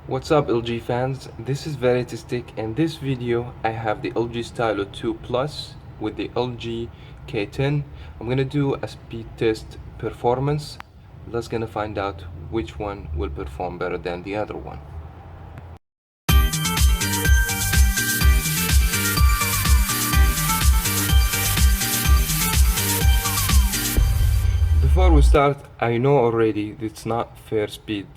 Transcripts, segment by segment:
What's up LG fans, this is Veritastic and this video I have the LG Stylo 2 Plus with the LG K10. I'm gonna do a speed test performance. Let's gonna find out which one will perform better than the other one. Before we start, I know already it's not fair speed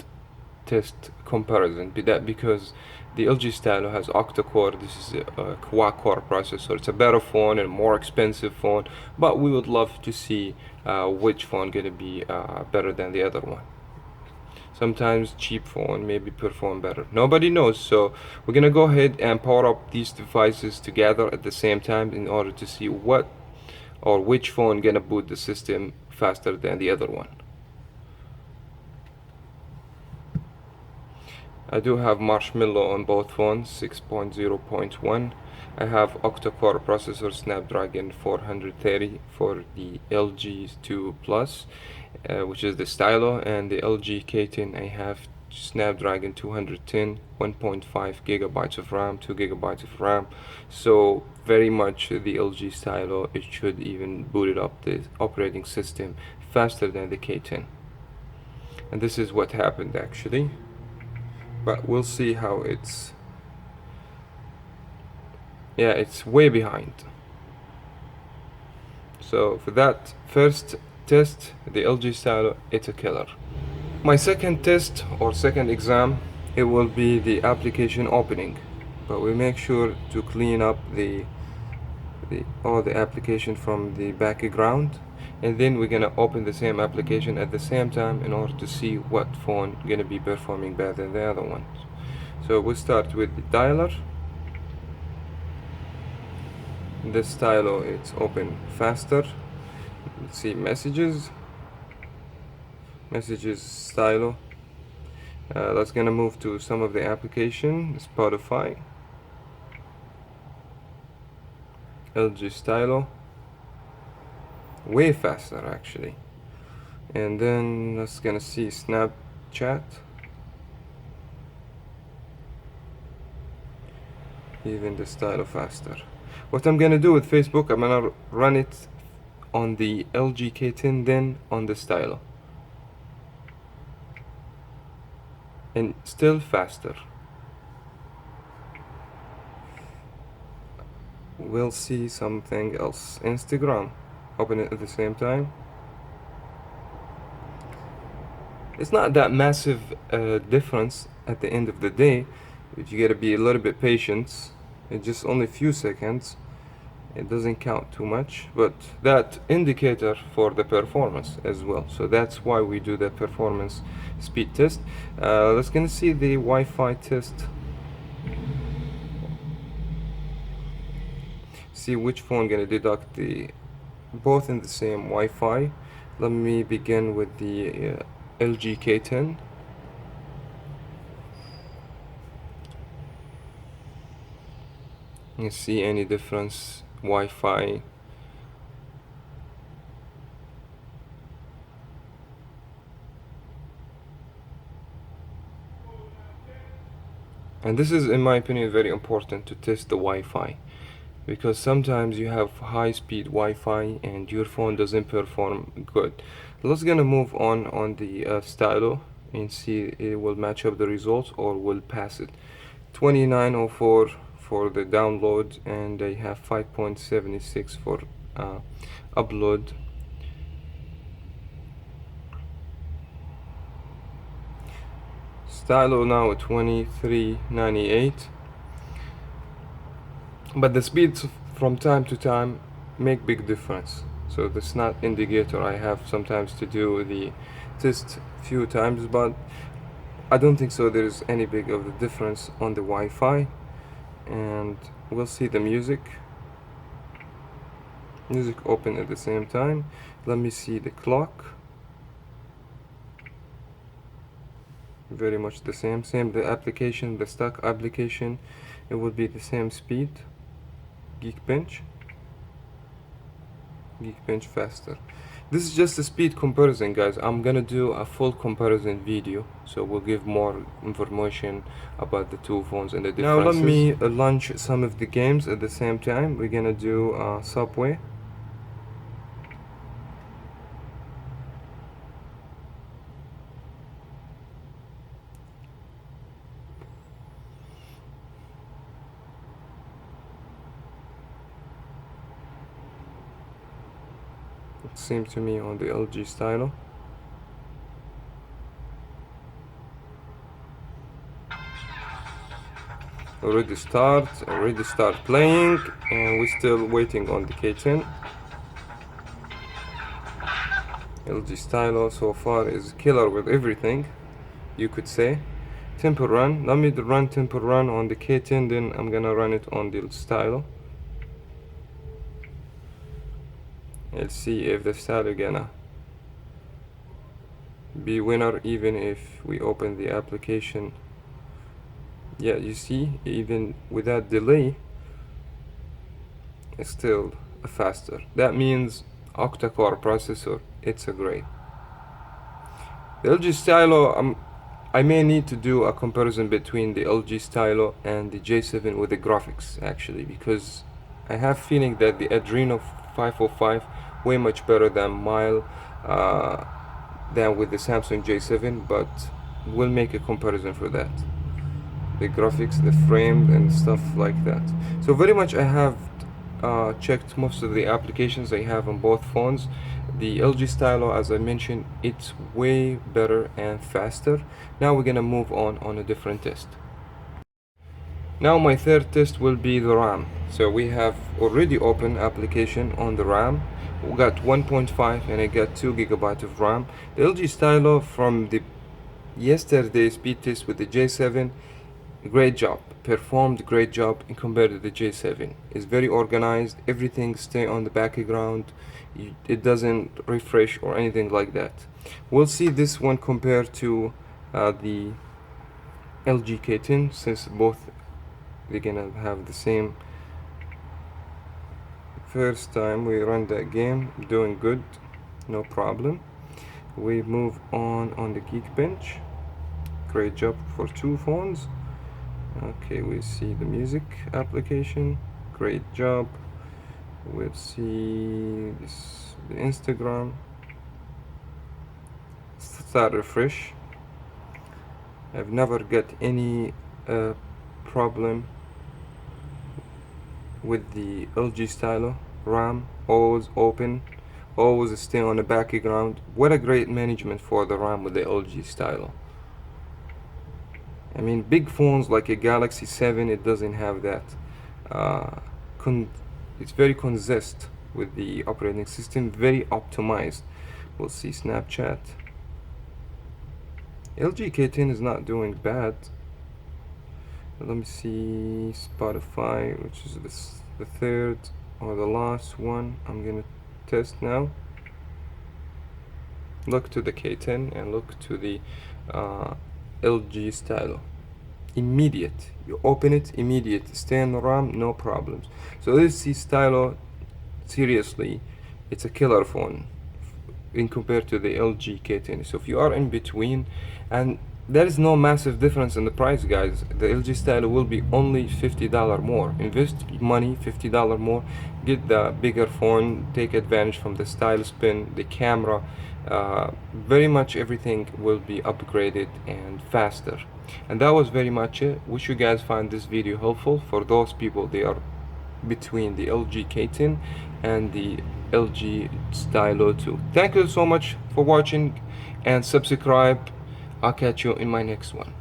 test comparison because the LG Stylo has octa-core. This is a quad-core processor. It's a better phone and more expensive phone, but we would love to see which phone gonna be better than the other one. Sometimes cheap phone maybe perform better. Nobody knows, so we're gonna go ahead and power up these devices together at the same time in order to see what or which phone gonna boot the system faster than the other one. I do have Marshmallow on both phones, 6.0.1. I have octa-core processor Snapdragon 430 for the LG 2 Plus, which is the Stylo, and the LG K10 I have Snapdragon 210, 1.5 gigabytes of RAM, 2 gigabytes of RAM. So very much the LG Stylo, it should even boot it up the operating system faster than the K10. And this is what happened actually. But we'll see how it's way behind. So for that first test, the LG Stylo, it's a killer. My second test or second exam, it will be the application opening, but we make sure to clean up all the application from the background, and then we're gonna open the same application at the same time in order to see what phone gonna be performing better than the other ones. So we'll start with the dialer. The Stylo, it's open faster. Let's see messages Stylo. Let's gonna move to some of the application. Spotify, LG Stylo, way faster actually. And then let's gonna see Snapchat, even the Stylo faster. What I'm gonna do with Facebook, I'm gonna run it on the LG K10, then on the Stylo, and still faster. We'll see something else. Instagram, open it at the same time. It's not that massive difference at the end of the day, but you gotta be a little bit patient. It's just only a few seconds. It doesn't count too much, but that indicator for the performance as well. So that's why we do the performance speed test. Let's gonna see the Wi-Fi test. See which phone gonna deduct the both in the same Wi-Fi. Let me begin with the LG K10. You see any difference? Wi-Fi. And this is, in my opinion, very important to test the Wi-Fi, because sometimes you have high speed Wi-Fi and your phone doesn't perform good. Let's gonna move on the Stylo and see it will match up the results or will pass it. 2904 for the download, and I have 5.76 for upload. Stylo now at 2398, but the speeds from time to time make big difference. So the snap indicator, I have sometimes to do the test few times, but I don't think so there's any big of the difference on the Wi-Fi. And we'll see the music open at the same time. Let me see the clock. Very much the same the application, the stock application, it would be the same speed. Geekbench faster. This is just a speed comparison, guys. I'm gonna do a full comparison video, so we'll give more information about the two phones and the differences. Now let me launch some of the games at the same time. We're gonna do Subway. It seemed to me on the LG Stylo. Already start playing, and we're still waiting on the K10. LG Stylo so far is killer with everything, you could say. Tempo run, let me run tempo run on the K10, then I'm gonna run it on the Stylo. Let's see if the Stylo gonna be winner even if we open the application. Yeah, you see, even without delay, it's still faster. That means octa-core processor, it's a great. The LG Stylo, I may need to do a comparison between the LG Stylo and the J7 with the graphics, actually, because I have feeling that the Adreno 505 way much better than than with the Samsung J7, but we'll make a comparison for that. The graphics, the frame, and stuff like that. So very much I have checked most of the applications I have on both phones. The LG Stylo, as I mentioned, it's way better and faster. Now we're gonna move on a different test. Now my third test will be the RAM. So we have already opened application on the RAM. We got 1.5 and I got 2 GB of RAM. The LG Stylo from the yesterday speed test with the J7, great job, performed great job in compared to the J7. It's very organized, everything stay on the background, it doesn't refresh or anything like that. We'll see this one compared to the LG K10, since both they're gonna have the same. First time we run that game, doing good, no problem. We move on the Geekbench. Great job for two phones. Okay, we see the music application, great job. We'll see this, the Instagram. Start refresh. I've never got any problem with the LG Stylo. RAM always open, always stay on the background. What a great management for the RAM with the LG Stylo. I mean, big phones like a Galaxy 7, it doesn't have that. It's very consist with the operating system, very optimized. We'll see Snapchat. LG K10 is not doing bad. Let me see Spotify, which is the third or the last one I'm gonna test now. Look to the K10 and look to the LG Stylo. Immediate, you open it, immediate, stay on the RAM, no problems. So this Stylo, seriously, it's a killer phone in compared to the LG K10. So if you are in between, and there is no massive difference in the price, guys. The LG Stylo will be only $50 more. Invest money, $50 more, get the bigger phone, take advantage from the style spin, the camera. Very much everything will be upgraded and faster. And that was very much it. Wish you guys find this video helpful. For those people, they are between the LG K10 and the LG Stylo 2. Thank you so much for watching and subscribe. I'll catch you in my next one.